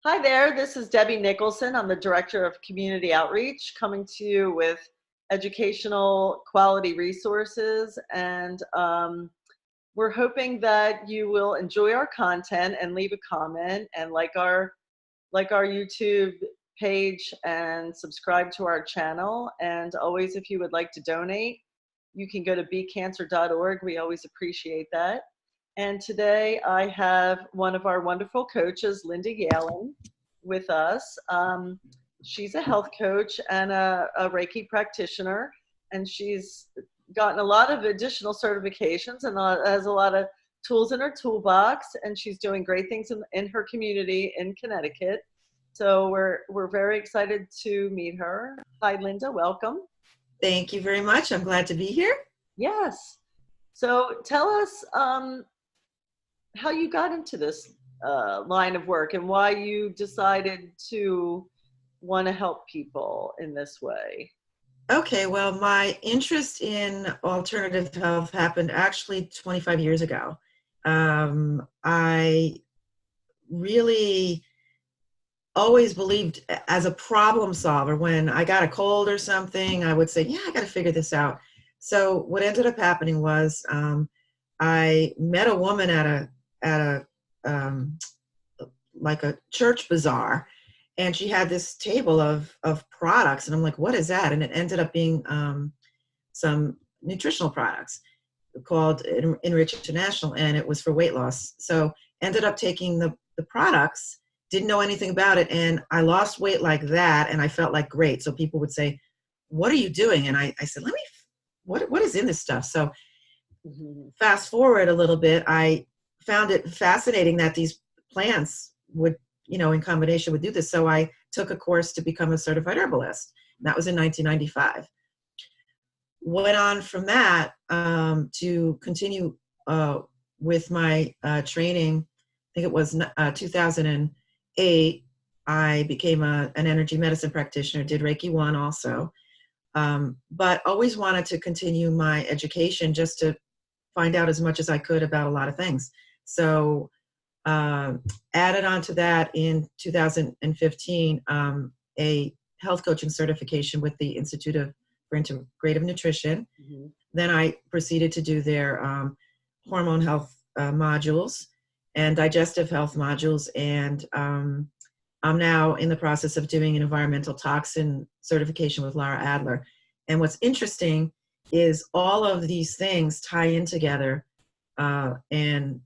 Hi there, this is Debbie Nicholson. I'm the Director of Community Outreach, coming to you with educational quality resources, and we're hoping that you will enjoy our content and leave a comment and like our YouTube page and subscribe to our channel. And always, if you would like to donate, you can go to BeatCancer.Org. We always appreciate that. And today I have one of our wonderful coaches, Linda Yalen, with us. She's a health coach and a Reiki practitioner, and she's gotten a lot of additional certifications and has a lot of tools in her toolbox, and she's doing great things in her community in Connecticut. So we're very excited to meet her. Hi, Linda, welcome. Thank you very much. I'm glad to be here. Yes. So tell us how you got into this line of work and why you decided to want to help people in this way. Okay, well, my interest in alternative health happened actually 25 years ago. I really always believed as a problem solver. When I got a cold or something, I would say, yeah, I got to figure this out. So what ended up happening was I met a woman at a like a church bazaar, and she had this table of products, and I'm like, what is that? And it ended up being some nutritional products called Enrich International, and it was for weight loss. So ended up taking the products, didn't know anything about it, and I lost weight like that, and I felt like great. So people would say, what are you doing? And I said, what is in this stuff? So fast forward a little bit, I found it fascinating that these plants would, in combination would do this. So I took a course to become a certified herbalist. And that was in 1995. Went on from that to continue with my training. I think it was 2008. I became an energy medicine practitioner, did Reiki 1 also. But always wanted to continue my education just to find out as much as I could about a lot of things. So added on to that in 2015, a health coaching certification with the Institute for Integrative Nutrition. Mm-hmm. Then I proceeded to do their hormone health modules and digestive health modules. And I'm now in the process of doing an environmental toxin certification with Lara Adler. And what's interesting is all of these things tie in together. And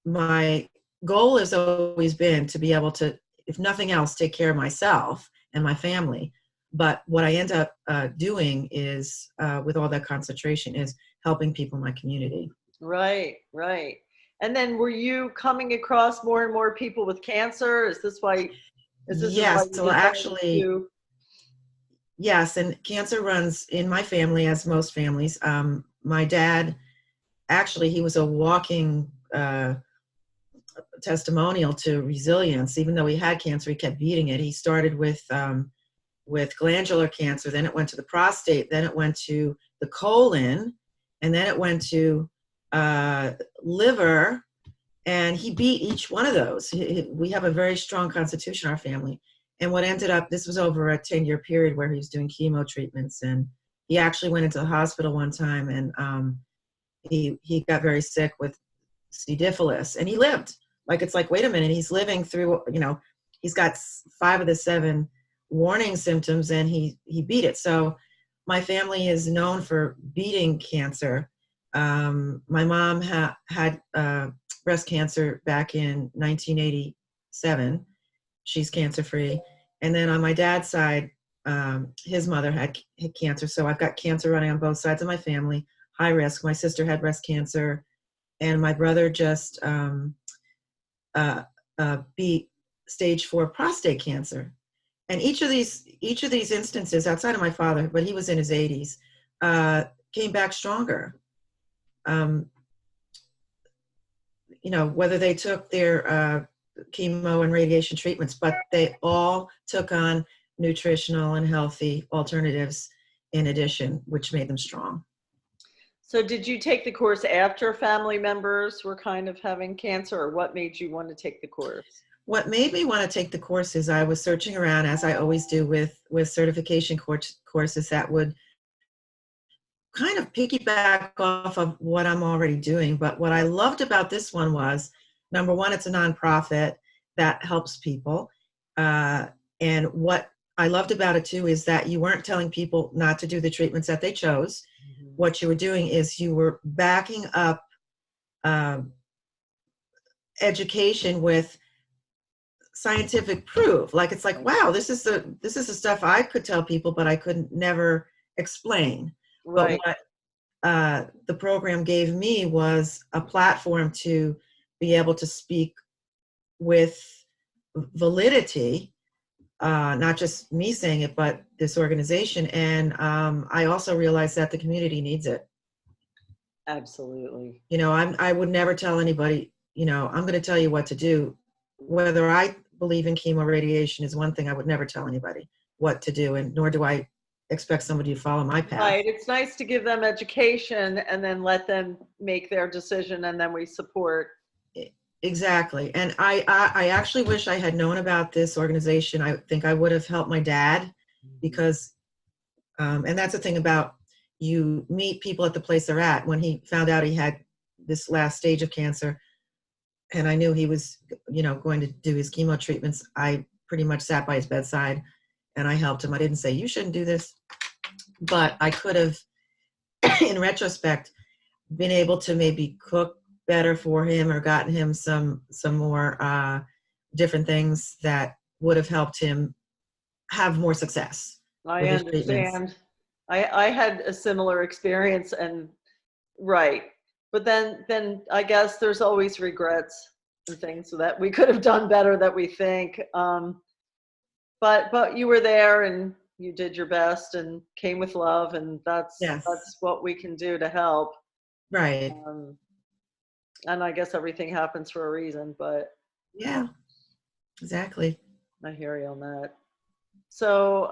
my goal has always been to be able to, if nothing else, take care of myself and my family. But what I end up doing is, with all that concentration, is helping people in my community. Right, right. And then were you coming across more and more people with cancer? Is this why? Yes, so actually, yes, and cancer runs in my family, as most families. My dad, actually, he was a walking testimonial to resilience. Even though he had cancer, he kept beating it. He started with glandular cancer, then it went to the prostate, then it went to the colon, and then it went to liver, and he beat each one of those. We have a very strong constitution in our family. And what ended up, this was over a 10-year period where he was doing chemo treatments, and he actually went into the hospital one time, and he got very sick with C. difficile, and he lived. Like, it's like, wait a minute, he's living through, he's got 5 of the 7 warning symptoms, and he beat it. So my family is known for beating cancer. My mom had breast cancer back in 1987. She's cancer-free. And then on my dad's side, his mother had cancer. So I've got cancer running on both sides of my family, high risk. My sister had breast cancer, and my brother just beat stage 4 prostate cancer. And each of these instances, outside of my father, but he was in his 80s, came back stronger. Whether they took their chemo and radiation treatments, but they all took on nutritional and healthy alternatives in addition, which made them strong. So did you take the course after family members were kind of having cancer, or what made you want to take the course? What made me want to take the course is I was searching around, as I always do with certification courses that would kind of piggyback off of what I'm already doing. But what I loved about this one was, number one, it's a nonprofit that helps people. And what I loved about it too is that you weren't telling people not to do the treatments that they chose. Mm-hmm. What you were doing is you were backing up education with scientific proof. Like, it's like, wow, this is the stuff I could tell people, but I could never explain. Right. But what the program gave me was a platform to be able to speak with validity, not just me saying it, but this organization. And I also realized that the community needs it. Absolutely. You know, I would never tell anybody, you know, I'm going to tell you what to do. Whether I believe in chemo radiation is one thing. I would never tell anybody what to do, and nor do I expect somebody to follow my path. Right. It's nice to give them education and then let them make their decision, and then we support. Exactly. And I actually wish I had known about this organization. I think I would have helped my dad, because, and that's the thing about, you meet people at the place they're at. When he found out he had this last stage of cancer, and I knew he was, you know, going to do his chemo treatments, I pretty much sat by his bedside and I helped him. I didn't say, you shouldn't do this, but I could have, in retrospect, been able to maybe cook better for him, or gotten him some more different things that would have helped him have more success. I understand. I had a similar experience, and right. But then I guess there's always regrets and things that we could have done better, that we think. But you were there and you did your best and came with love, and that's what we can do to help. Right. And I guess everything happens for a reason, but yeah, exactly. I hear you on that. So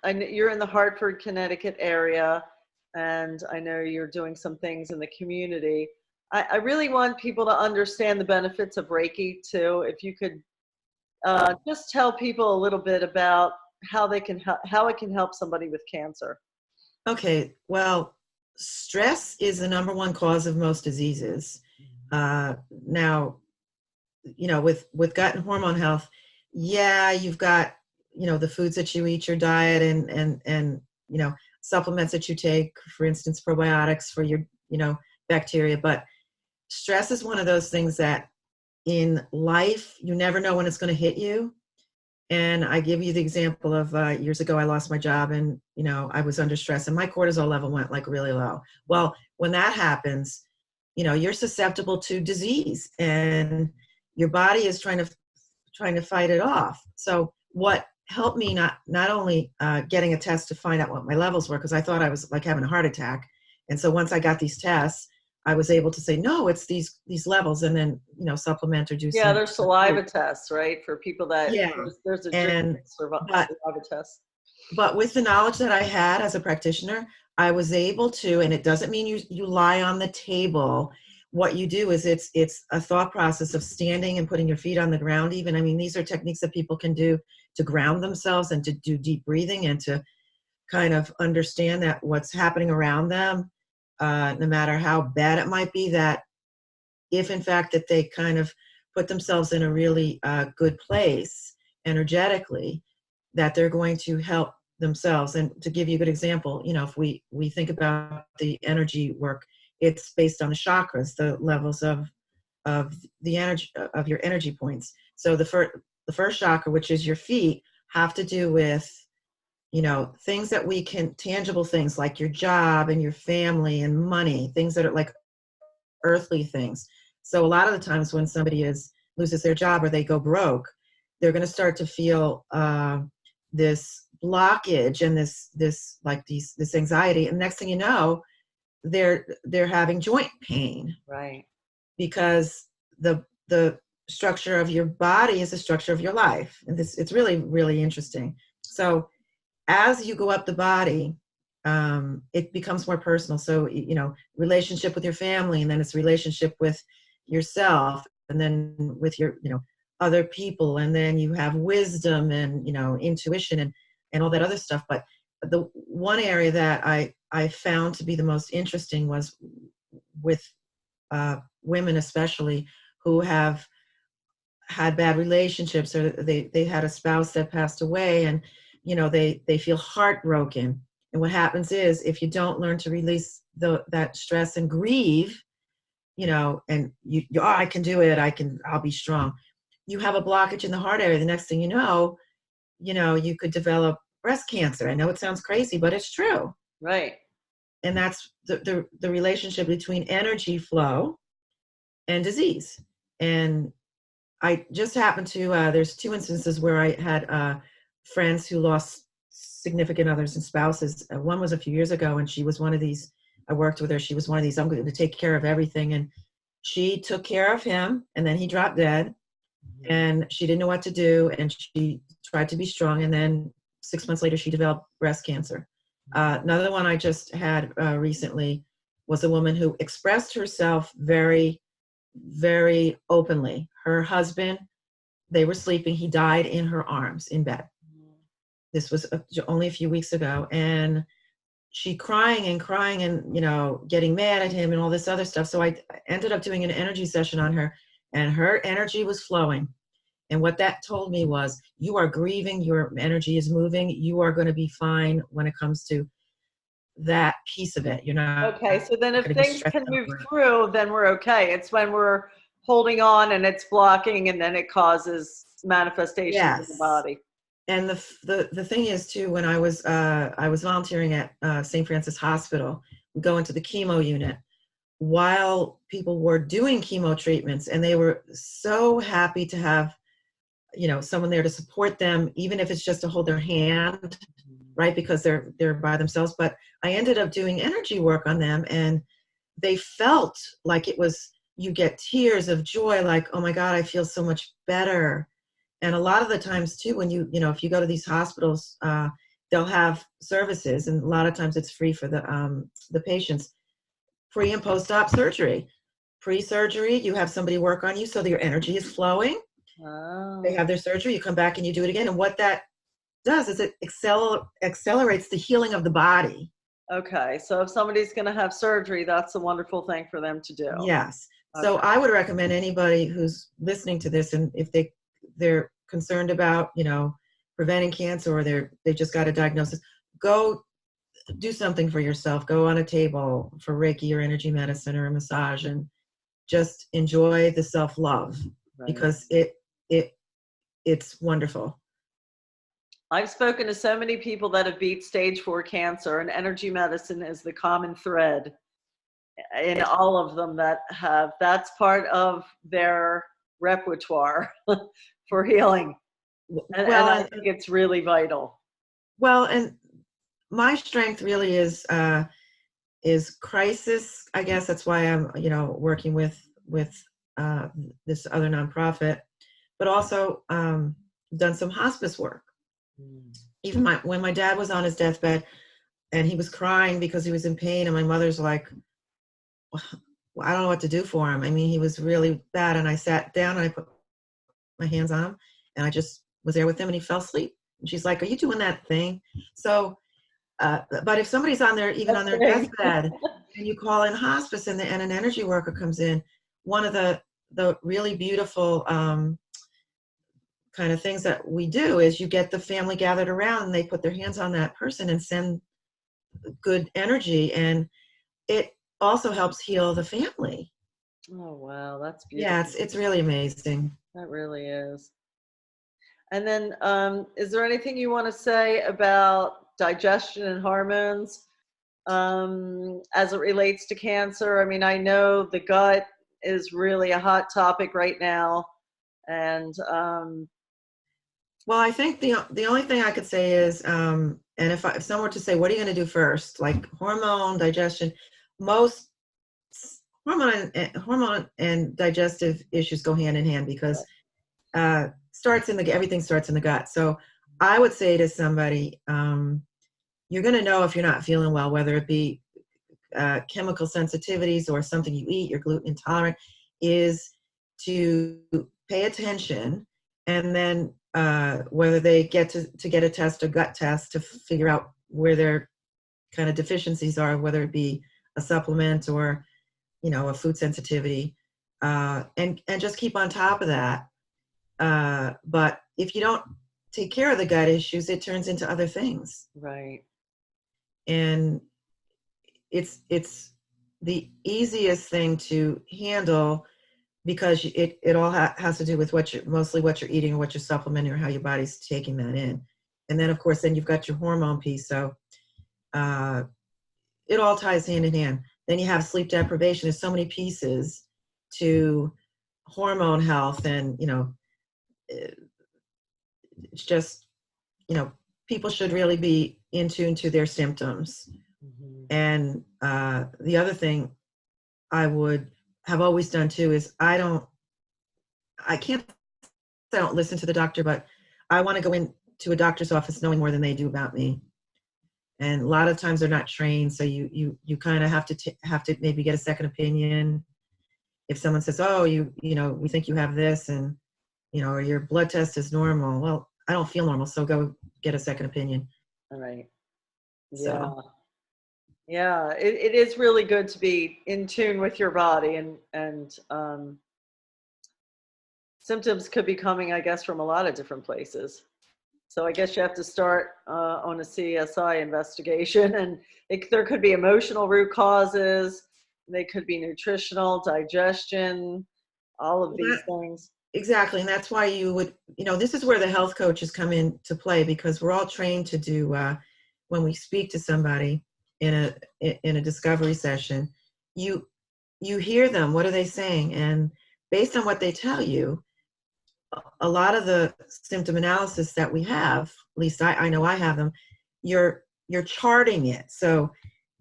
you're in the Hartford, Connecticut area, and I know you're doing some things in the community. I really want people to understand the benefits of Reiki too. If you could just tell people a little bit about how it can help somebody with cancer. Okay, well, stress is the number one cause of most diseases. Now, you know, with gut and hormone health, you've got, you know, the foods that you eat, your diet, and you know, supplements that you take, for instance, probiotics for your, you know, bacteria. But stress is one of those things that in life, you never know when it's going to hit you. And I give you the example of years ago, I lost my job, and, you know, I was under stress and my cortisol level went like really low. Well, when that happens, you know, you're susceptible to disease and your body is trying to fight it off. So what helped me, not only getting a test to find out what my levels were, because I thought I was like having a heart attack. And so once I got these tests, I was able to say, no, it's these levels, and then, you know, supplement or do some. Yeah, there's saliva tests, right? For people that, there's a saliva test. But with the knowledge that I had as a practitioner, I was able to, and it doesn't mean you lie on the table. What you do is it's a thought process of standing and putting your feet on the ground even. I mean, these are techniques that people can do to ground themselves and to do deep breathing and to kind of understand that what's happening around them, no matter how bad it might be, that if in fact that they kind of put themselves in a really good place energetically, that they're going to help themselves. And to give you a good example, you know, if we think about the energy work, it's based on the chakras, the levels of the energy of your energy points. So the first chakra, which is your feet, have to do with, you know, things that we can, tangible things like your job and your family and money, things that are like earthly things. So a lot of the times when somebody loses their job or they go broke, they're going to start to feel this blockage and this anxiety. And next thing you know, they're having joint pain. Right. Because the structure of your body is the structure of your life. And it's really, really interesting. So as you go up the body, it becomes more personal. So, you know, relationship with your family, and then it's relationship with yourself, and then with your, you know, other people, and then you have wisdom and, intuition and all that other stuff. But the one area that I found to be the most interesting was with women, especially, who have had bad relationships, or they had a spouse that passed away, and they feel heartbroken. And what happens is, if you don't learn to release that stress and grieve, and oh, I can do it, I'll be strong, you have a blockage in the heart area. The next thing you know, you could develop breast cancer. I know it sounds crazy, but it's true. Right. And that's the relationship between energy flow and disease. And I just happened to, there's 2 instances where I had friends who lost significant others and spouses. One was a few years ago, and she was one of these, I worked with her, she was one of these, I'm going to take care of everything. And she took care of him, and then he dropped dead, and she didn't know what to do, and she tried to be strong, and then 6 months later, she developed breast cancer. Another one I just had recently was a woman who expressed herself very, very openly. Her husband, they were sleeping, he died in her arms in bed. This was only a few weeks ago, and she crying and getting mad at him and all this other stuff. So I ended up doing an energy session on her, and her energy was flowing. And what that told me was, you are grieving, your energy is moving, you are going to be fine when it comes to that piece of it. You're not Okay, so then if going to be things stressed can out move over it. through, then we're okay. It's when we're holding on and it's blocking, and then it causes manifestations in the Yes. body. And the thing is too, when I was volunteering at St. Francis Hospital, we go into the chemo unit while people were doing chemo treatments, and they were so happy to have someone there to support them, even if it's just to hold their hand, right? Because they're by themselves. But I ended up doing energy work on them, and they felt like it was, you get tears of joy, like, oh my God, I feel so much better. And a lot of the times too, when if you go to these hospitals, they'll have services, and a lot of times it's free for the patients, pre and post-op surgery. Pre-surgery, you have somebody work on you so that your energy is flowing. They Oh. have their surgery, you come back and you do it again. And what that does is it accelerates the healing of the body. Okay, so if somebody's going to have surgery, that's a wonderful thing for them to do. Yes. So Okay. I would recommend anybody who's listening to this, and if they're concerned about, preventing cancer, or they just got a diagnosis, go do something for yourself. Go on a table for Reiki or energy medicine or a massage, and just enjoy the self-love, Right. because it's wonderful. I've spoken to so many people that have beat stage 4 cancer, and energy medicine is the common thread in all of them that have. That's part of their repertoire for healing. And I think it's really vital. Well, and my strength really is crisis. I guess that's why I'm, working with this other nonprofit, but also done some hospice work. Even when my dad was on his deathbed and he was crying because he was in pain, and my mother's like, well, I don't know what to do for him. I mean, he was really bad. And I sat down and I put my hands on him, and I just was there with him, and he fell asleep. And she's like, are you doing that thing? So, but if somebody's on their deathbed and you call in hospice, and an energy worker comes in, one of the really beautiful kind of things that we do is you get the family gathered around, and they put their hands on that person and send good energy, and it also helps heal the family. Oh, wow, that's beautiful. Yeah, it's really amazing. That really is. And then is there anything you want to say about digestion and hormones as it relates to cancer? I mean, I know the gut is really a hot topic right now. And well, I think the only thing I could say is, and if someone were to say, what are you going to do first? Like hormone, digestion, most hormone and digestive issues go hand in hand, because everything starts in the gut. So I would say to somebody, you're going to know if you're not feeling well, whether it be chemical sensitivities or something you eat, you're gluten intolerant, is to pay attention And then whether they get to get a test, a gut test, to figure out where their kind of deficiencies are, whether it be a supplement or, a food sensitivity, and just keep on top of that. But if you don't take care of the gut issues, it turns into other things. Right. And it's the easiest thing to handle, because it all has to do with mostly what you're eating or what you're supplementing or how your body's taking that in. And then, of course, then you've got your hormone piece. So it all ties hand in hand. Then you have sleep deprivation. There's so many pieces to hormone health, and it's just, people should really be in tune to their symptoms. Mm-hmm. And the other thing I would have always done too is I don't listen to the doctor, but I want to go into a doctor's office knowing more than they do about me. And a lot of times they're not trained, so you kind of have to maybe get a second opinion. If someone says, "Oh, we think you have this," and or your blood test is normal. Well, I don't feel normal, so go get a second opinion. All right. Yeah. So. Yeah, it is really good to be in tune with your body, and symptoms could be coming, I guess, from a lot of different places. So I guess you have to start on a CSI investigation, and there could be emotional root causes. They could be nutritional, digestion, all of these things. Exactly, and that's why you would, this is where the health coaches come into play, because we're all trained to do, when we speak to somebody in a discovery session, you hear them, what are they saying? And based on what they tell you, a lot of the symptom analysis that we have, at least I know I have them, you're charting it. So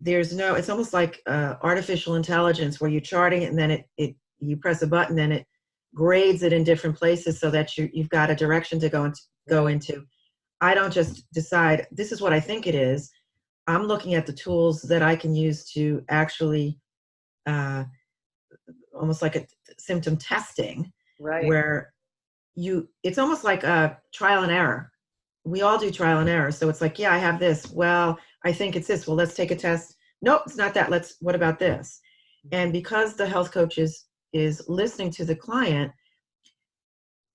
it's almost like artificial intelligence, where you're charting it, and then you press a button and it grades it in different places so that you've got a direction to go into. I don't just decide this is what I think it is. I'm looking at the tools that I can use to actually almost like a symptom testing, right? Where it's almost like a trial and error. We all do trial and error. So it's like, yeah, I have this. Well, I think it's this. Well, let's take a test. Nope, it's not that. What about this? And because the health coach is listening to the client,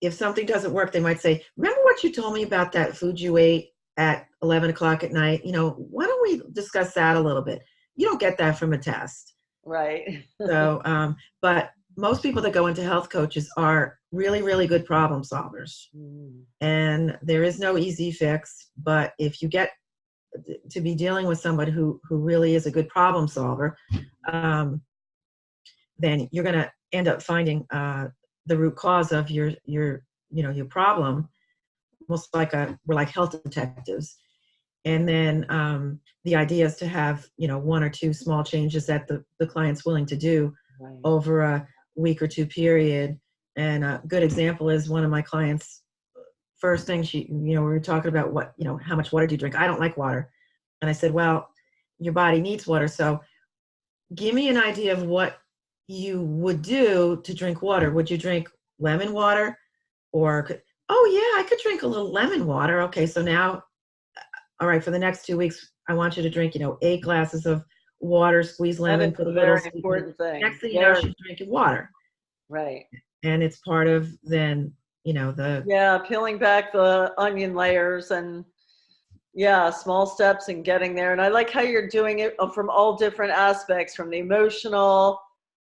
if something doesn't work, they might say, remember what you told me about that food you ate at 11 o'clock at night? Why don't we discuss that a little bit? You don't get that from a test. Right. So, but most people that go into health coaches are really, really good problem solvers. And there is no easy fix, but if you get to be dealing with somebody who really is a good problem solver, then you're going to end up finding the root cause of your problem. Almost like we're like health detectives. And then the idea is to have, one or two small changes that the client's willing to do over a week or two period. And a good example is one of my clients, first thing we were talking about how much water do you drink? I don't like water. And I said, well, your body needs water. So give me an idea of what you would do to drink water. Would you drink lemon water? Or, oh yeah, I could drink a little lemon water. Okay, so now, all right, for the next 2 weeks, I want you to drink, 8 glasses of water, squeeze lemon, put a little. Very important thing. Next thing you know, she's drinking water. Right. And it's part of then, peeling back the onion layers and small steps and getting there. And I like how you're doing it from all different aspects, from the emotional,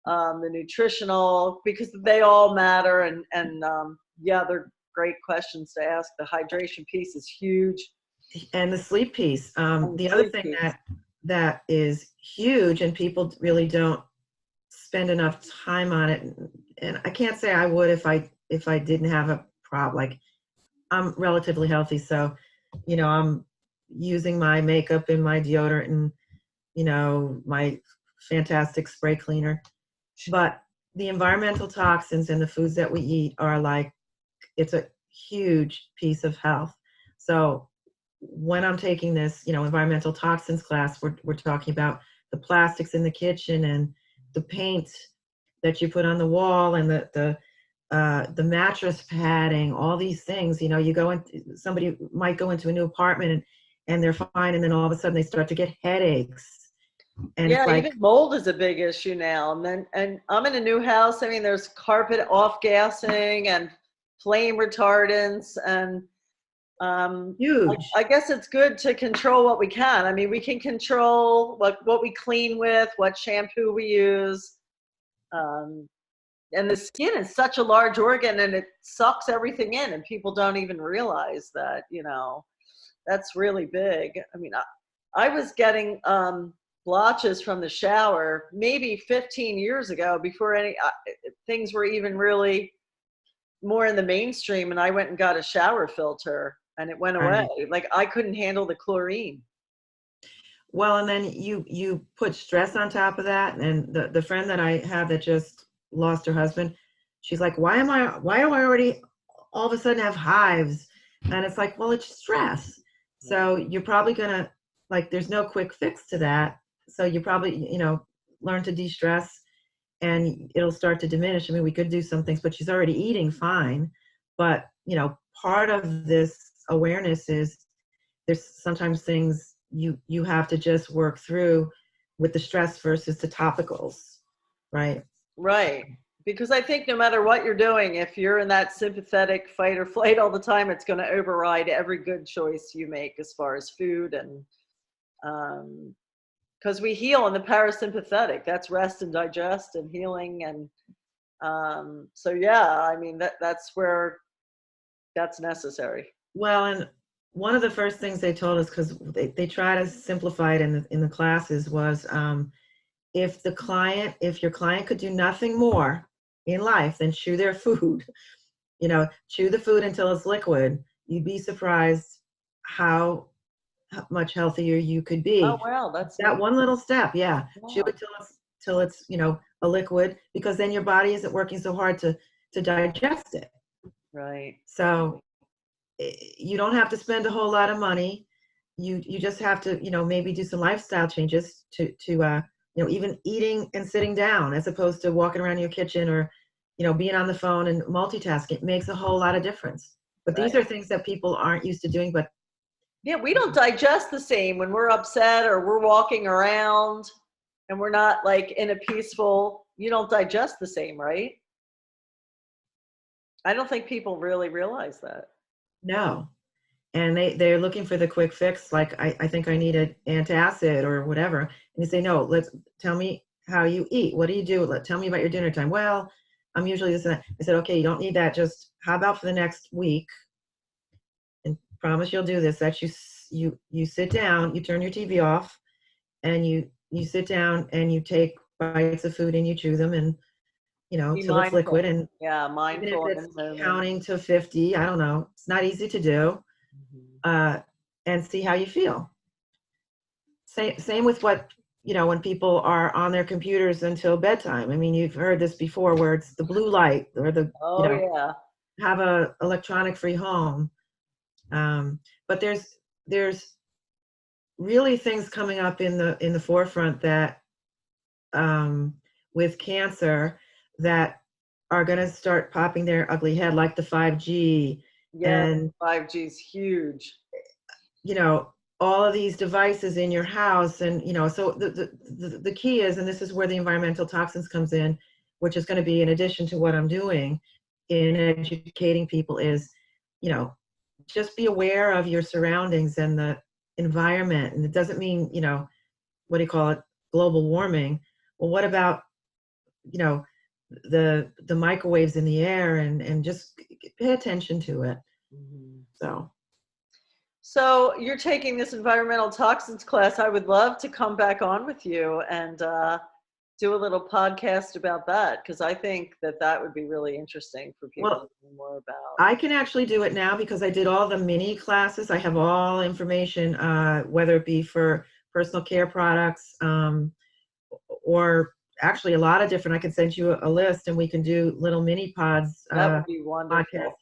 the nutritional, because they all matter. And they're great questions to ask. The hydration piece is huge. And the sleep piece. The other thing that is huge, and people really don't spend enough time on it, and I can't say I would if I didn't have a problem. Like, I'm relatively healthy, so I'm using my makeup and my deodorant and my fantastic spray cleaner. But the environmental toxins and the foods that we eat it's a huge piece of health. So when I'm taking this, environmental toxins class, we're talking about the plastics in the kitchen and the paint that you put on the wall and the the mattress padding, all these things. You go in, somebody might go into a new apartment and they're fine, and then all of a sudden they start to get headaches. And Yeah, it's like, even mold is a big issue now. And I'm in a new house. I mean, there's carpet off gassing and flame retardants, and huge. I guess it's good to control what we can. I mean, we can control what we clean with, what shampoo we use. And the skin is such a large organ, and it sucks everything in, and people don't even realize that, that's really big. I mean, I was getting blotches from the shower maybe 15 years ago, before any things were even really more in the mainstream, and I went and got a shower filter, and it went away. Right. Like, I couldn't handle the chlorine. Well, and then you put stress on top of that. And the friend that I have that just lost her husband, she's like, why do I already all of a sudden have hives? And it's like, well, it's stress. So you're probably gonna, like, there's no quick fix to that. So you probably, learn to de-stress, and it'll start to diminish. I mean, we could do some things, but she's already eating fine. But, part of this awareness is there's sometimes things you have to just work through with the stress versus the topicals, right? Right. Because I think no matter what you're doing, if you're in that sympathetic fight or flight all the time, it's going to override every good choice you make as far as food. And because we heal in the parasympathetic, that's rest and digest and healing. And so, yeah, I mean, that's where that's necessary. Well, and one of the first things they told us, because they try to simplify it in the classes, was if your client could do nothing more in life than chew their food, chew the food until it's liquid, you'd be surprised how much healthier you could Oh, be. wow. That's That neat. one little step, yeah. Chew Wow. it till it's a liquid, because then your body isn't working so hard to digest it. Right. So you don't have to spend a whole lot of money. You just have to maybe do some lifestyle changes to even eating and sitting down, as opposed to walking around your kitchen, or being on the phone and multitasking. It makes a whole lot of difference. But these Right. are things that people aren't used to doing. But Yeah, we don't digest the same when we're upset or we're walking around and we're not like in a peaceful, you don't digest the same, right? I don't think people really realize that. no, and they're looking for the quick fix, like, I think I need an antacid or whatever. And you say, no, let's tell me how you eat. What do you do? Tell me about your dinner time. Well, I'm usually this and that. I said, okay, you don't need that. Just how about for the next week, and promise you'll do this, that you sit down, you turn your TV off, and you sit down and you take bites of food and you chew them, and Be till it's liquid. mindful. And Yeah, even if mindful and it's in the moment. counting to 50, I don't know, it's not easy to do. Mhm. And see how you feel. Same with what, when people are on their computers until bedtime. I mean, you've heard this before, where it's the blue light, or Oh, yeah. have a electronic free home. But there's really things coming up in the forefront that, with cancer, that are going to start popping their ugly head, like the 5G, Yeah, and 5G is huge. you know all of these devices in your house. And so the key is, and this is where the environmental toxins comes in, which is going to be in addition to what I'm doing in educating people, is just be aware of your surroundings and the environment. And it doesn't mean what do you call it, global warming. Well, what about the microwaves in the air, and just pay attention to it. Mhm. So So you're taking this environmental toxins class. I would love to come back on with you and do a little podcast about that, because I think that would be really interesting for people well, to know more about. I can actually do it now, because I did all the mini classes. I have all information, whether it be for personal care products, or actually a lot of different. I can send you a list, and we can do little mini That would be podcasts. wonderful.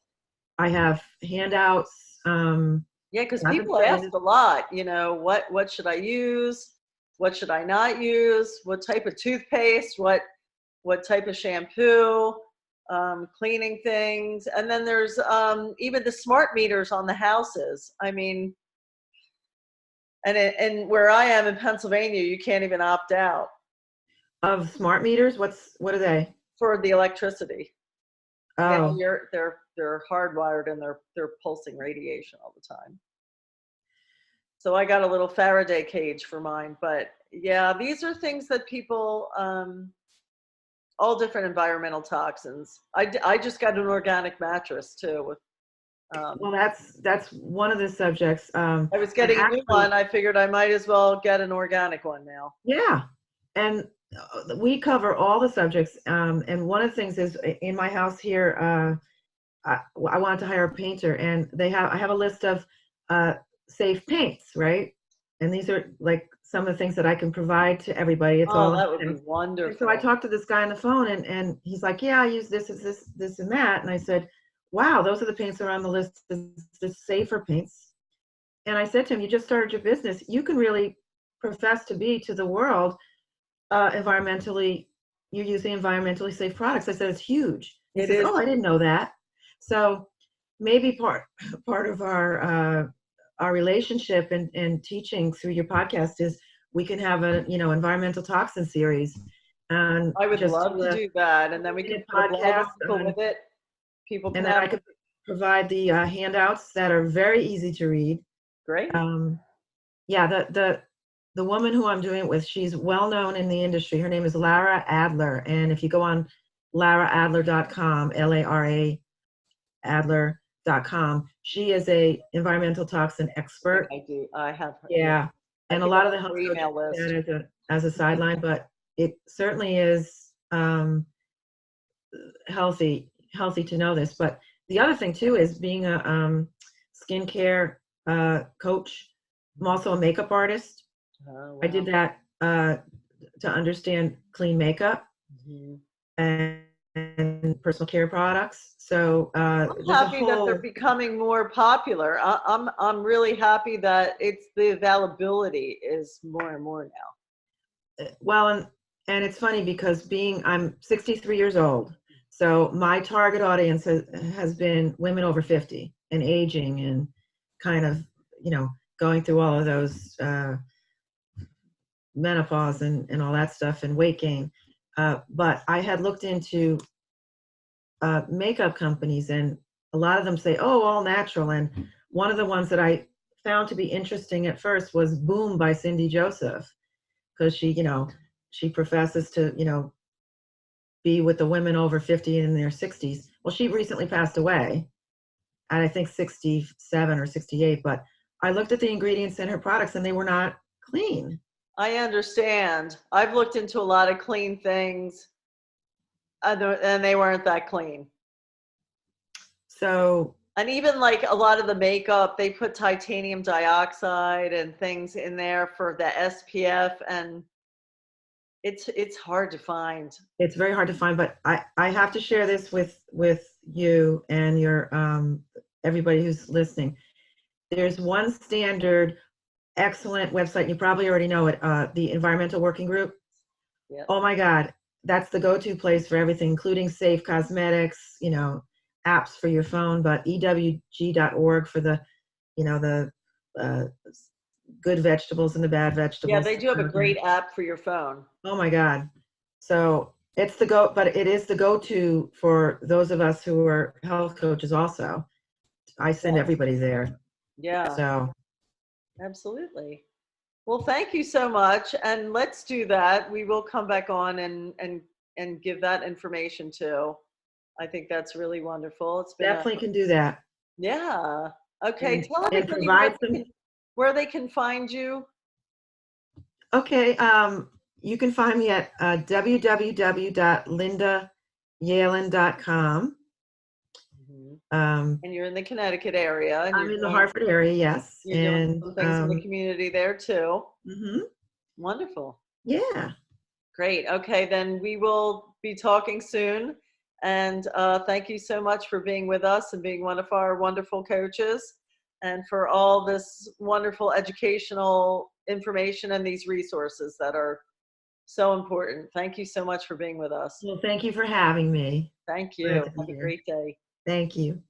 I have handouts. Yeah, because I've been people saying ask this. a lot, what should I use? What should I not use? What type of toothpaste? What type of shampoo? cleaning things. And then there's even the smart meters on the houses. I mean, and where I am in Pennsylvania, you can't even opt out Of smart meters? What are they? for the electricity. Oh, They're hardwired and they're pulsing radiation all the time. So I got a little Faraday cage for mine. But yeah, these are things that people, all different environmental toxins. I just got an organic mattress too. With, well, that's one of the subjects. I was And getting a new actually, one. I figured I might as well get an organic one now. yeah, and we cover all the subjects. And one of the things is in my house here, I wanted to hire a painter, and I have a list of safe paints, right? And these are like some of the things that I can provide to everybody. It's Oh, all that would be and wonderful. so I talked to this guy on the phone, and he's like, "Yeah, I use this, and that." And I said, "Wow, those are the paints that are on the list, the safer paints." And I said to him, "You just started your business. You can really profess to be to the world environmentally. You're using environmentally safe products." I said, "It's huge." He It says, is. "Oh, I didn't know that." So maybe part of our relationship and teaching through your podcast is we can have a environmental toxin series, and I would just love do to a do that, and then we can put a blog podcast article with it. People and can then I have. could provide the handouts that are very easy to read. Great. Yeah, the woman who I'm doing it with, she's well known in the industry. Her name is Lara Adler, and if you go on LaraAdler.com, Lara Adler.com, she is a environmental toxin expert. I do. I have. Yeah, I and a think lot I of the have health her coaches email do list. that as a sideline, but it certainly is healthy to know this. But the other thing too is being a skincare coach. I'm also a makeup artist. Oh, wow. I did that to understand clean makeup and personal care products. So I'm there's a happy that they're whole, becoming more popular. I'm really happy that it's the availability is more and more now. well, and it's funny because I'm 63 years old. So my target audience has been women over 50 and aging and kind of, going through all of those menopause and all that stuff and weight gain. But I had looked into makeup companies, and a lot of them say, "Oh, all natural." And one of the ones that I found to be interesting at first was Boom by Cindy Joseph, because she professes to, be with the women over 50 and in their 60s. Well, she recently passed away at, I think, 67 or 68, but I looked at the ingredients in her products and they were not clean. I understand. I've looked into a lot of clean things, and they weren't that clean. So, And even like a lot of the makeup, they put titanium dioxide and things in there for the SPF, and it's hard to find. it's very hard to find, but I have to share this with you and your everybody who's listening. There's one standard excellent website, you probably already know it, the Environmental Working Group. Yeah. Oh my God, that's the go-to place for everything, including safe cosmetics, apps for your phone, but EWG.org for the, the good vegetables and the bad vegetables. Yeah, they do have a great app for your phone. Oh my God. So it's but it is the go-to for those of us who are health coaches also. I send everybody there. Yeah. So. Absolutely. Well, thank you so much. And let's do that. We will come back on and give that information too. I think that's really wonderful. It's been Definitely can do that. yeah. Okay. And, Tell and everybody provide some. where they can find you. Okay. You can find me at www.lindayalen.com. And you're in the Connecticut area. And I'm in the Hartford area, yes. You're doing some things in the community there too. Wonderful. Yeah. Great. Okay, then we will be talking soon. And thank you so much for being with us and being one of our wonderful coaches, and for all this wonderful educational information and these resources that are So important. Thank you so much for being with us. Well, thank you for having me. Thank you. Glad to be Have a here. great day. Thank you.